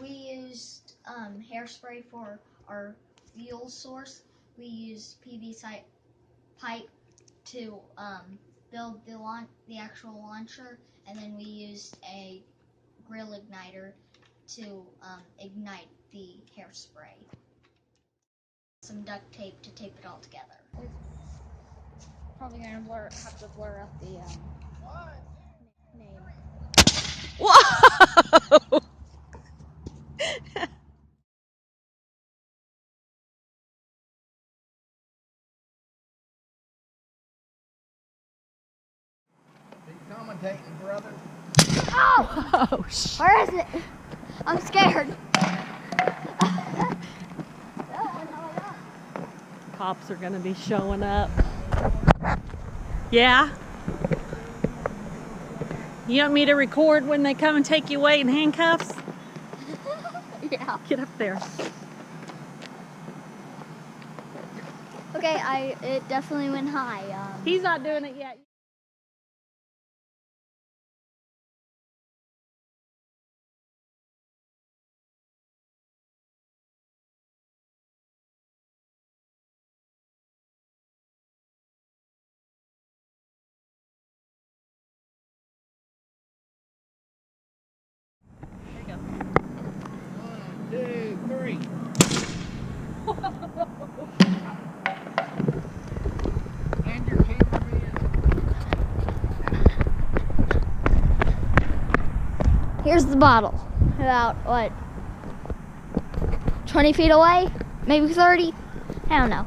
We used hairspray for our fuel source. We used PVC pipe to build the actual launcher, and then we used a grill igniter to ignite the hairspray. Some duct tape to tape it all together. It's probably gonna have to blur up the name. Whoa! Are you commentating, brother? Oh! Oh, shit. Where is it? I'm scared. Cops are gonna be showing up. Yeah? You want me to record when they come and take you away in handcuffs? Yeah. Get up there. Okay, it definitely went high. He's not doing it yet. There you go. 1, 2, 3. And your cameraman. Here's the bottle. About, what, 20 feet away? Maybe 30? I don't know.